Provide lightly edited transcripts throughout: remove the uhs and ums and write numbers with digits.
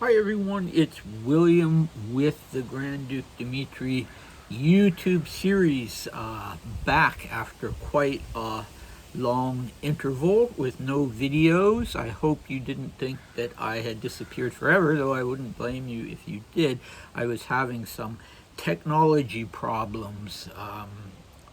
Hi everyone, it's William with the Grand Duke Dmitri YouTube series, back after quite a long interval with no videos. I hope you didn't think that I had disappeared forever, though I wouldn't blame you if you did. I was having some technology problems.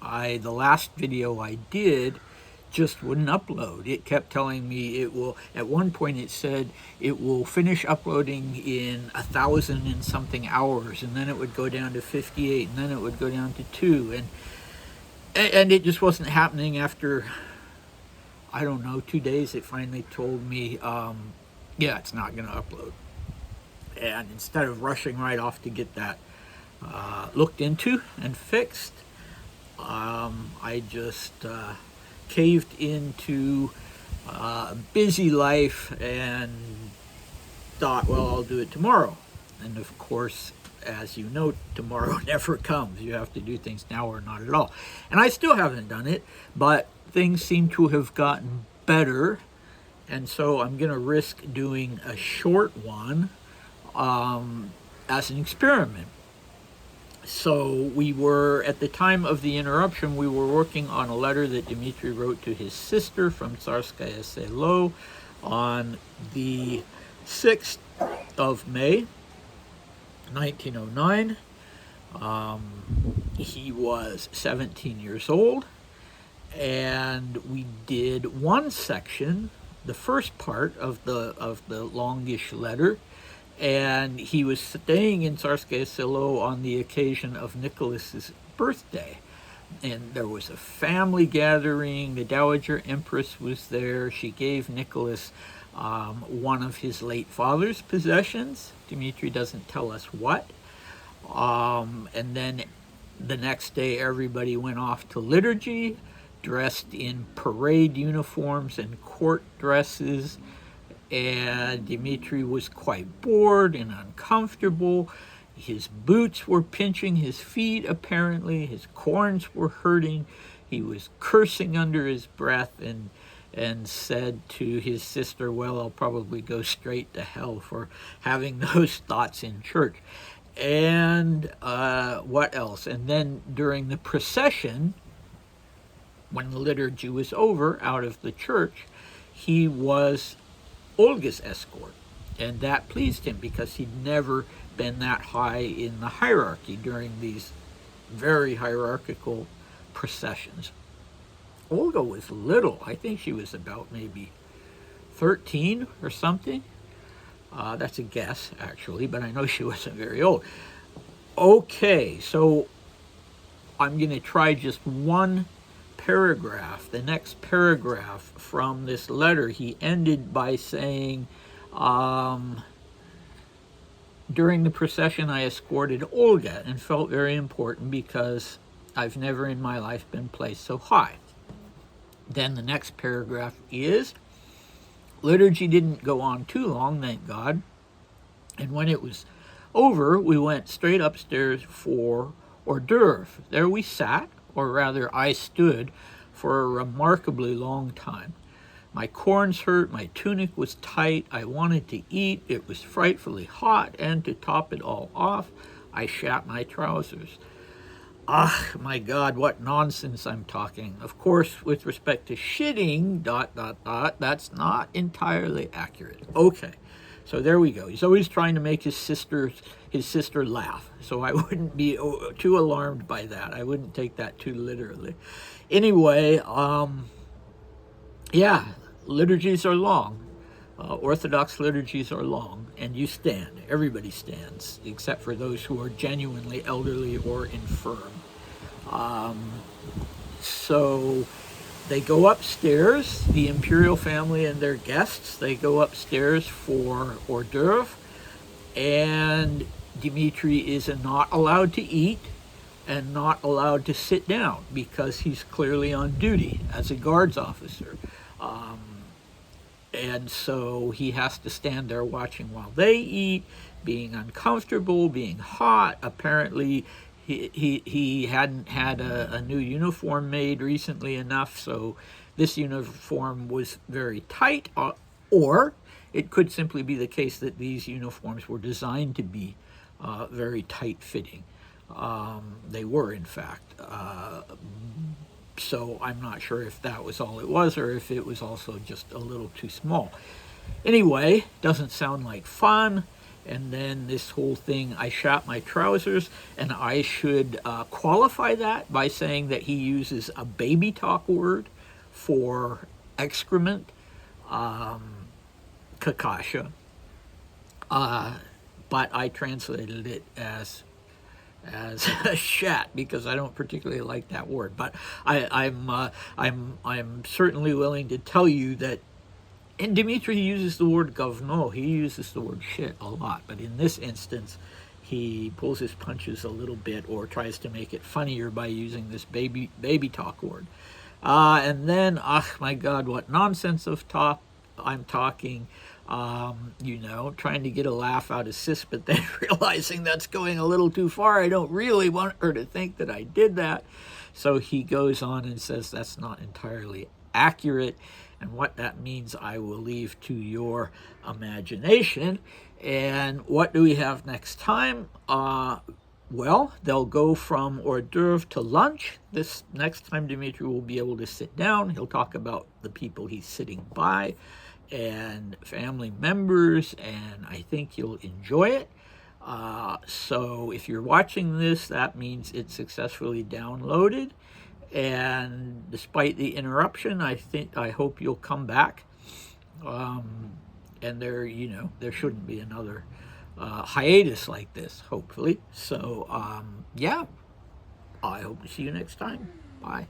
The last video I did just wouldn't upload. It kept telling me it will, at one point it said it will finish uploading in 1,000 and something hours, and then it would go down to 58, and then it would go down to 2, and it just wasn't happening. After, I don't know, 2 days, it finally told me, yeah, it's not going to upload. And instead of rushing right off to get that looked into and fixed, I just caved into busy life and thought, well, I'll do it tomorrow. And of course, as you know, tomorrow never comes. You have to do things now or not at all. And I still haven't done it, but things seem to have gotten better. And so I'm going to risk doing a short one as an experiment. So we were, at the time of the interruption, we were working on a letter that Dmitri wrote to his sister from Tsarskoye Selo on the 6th of May, 1909. He was 17 years old, and we did one section, the first part of the longish letter, and he was staying in Tsarskoye Selo on the occasion of Nicholas's birthday. And there was a family gathering. The Dowager Empress was there. She gave Nicholas one of his late father's possessions. Dmitri doesn't tell us what. And then the next day, everybody went off to liturgy, dressed in parade uniforms and court dresses. And Dmitri was quite bored and uncomfortable. His boots were pinching his feet, apparently. His corns were hurting. He was cursing under his breath and said to his sister, well, I'll probably go straight to hell for having those thoughts in church. And what else? And then during the procession, when the liturgy was over out of the church, he was Olga's escort, and that pleased him because he'd never been that high in the hierarchy during these very hierarchical processions. Olga was little. I think she was about maybe 13 or something. That's a guess, actually, but I know she wasn't very old. Okay, so I'm going to try just one paragraph, the next paragraph from this letter. He ended by saying, during the procession I escorted Olga and felt very important because I've never in my life been placed so high. Then the next paragraph is, liturgy didn't go on too long, thank God, and when it was over, we went straight upstairs for hors d'oeuvre. There we sat, or rather I stood, for a remarkably long time. My corns hurt, my tunic was tight, I wanted to eat, it was frightfully hot, and to top it all off, I shat my trousers. Ah, my God, what nonsense I'm talking. Of course, with respect to shitting, ... that's not entirely accurate. Okay, so there we go. He's always trying to make his sister laugh, so I wouldn't be too alarmed by that. I wouldn't take that too literally. Anyway, yeah, liturgies are long. Orthodox liturgies are long, and you stand. Everybody stands, except for those who are genuinely elderly or infirm. So they go upstairs, the imperial family and their guests, they go upstairs for hors d'oeuvre, and Dmitri is not allowed to eat and not allowed to sit down because he's clearly on duty as a guards officer. And so he has to stand there watching while they eat, being uncomfortable, being hot. Apparently he hadn't had a new uniform made recently enough, so this uniform was very tight, or it could simply be the case that these uniforms were designed to be very tight-fitting. They were, in fact. So I'm not sure if that was all it was or if it was also just a little too small. Anyway, doesn't sound like fun. And then this whole thing, I shot my trousers, and I should qualify that by saying that he uses a baby talk word for excrement, kakasha, but I translated it as shat because I don't particularly like that word. But I'm certainly willing to tell you that. And Dmitri uses the word govno. He uses the word shit a lot. But in this instance, he pulls his punches a little bit or tries to make it funnier by using this baby talk word. And then, my God, what nonsense of talk I'm talking. Trying to get a laugh out of Sis, but then realizing that's going a little too far. I don't really want her to think that I did that. So he goes on and says that's not entirely accurate. And what that means, I will leave to your imagination. And what do we have next time? Well, they'll go from hors d'oeuvre to lunch. This next time, Dmitri will be able to sit down. He'll talk about the people he's sitting by and family members, and I think you'll enjoy it. So if you're watching this, that means it's successfully downloaded. And despite the interruption, I hope you'll come back. And there shouldn't be another hiatus like this, hopefully. So, I hope to see you next time. Bye.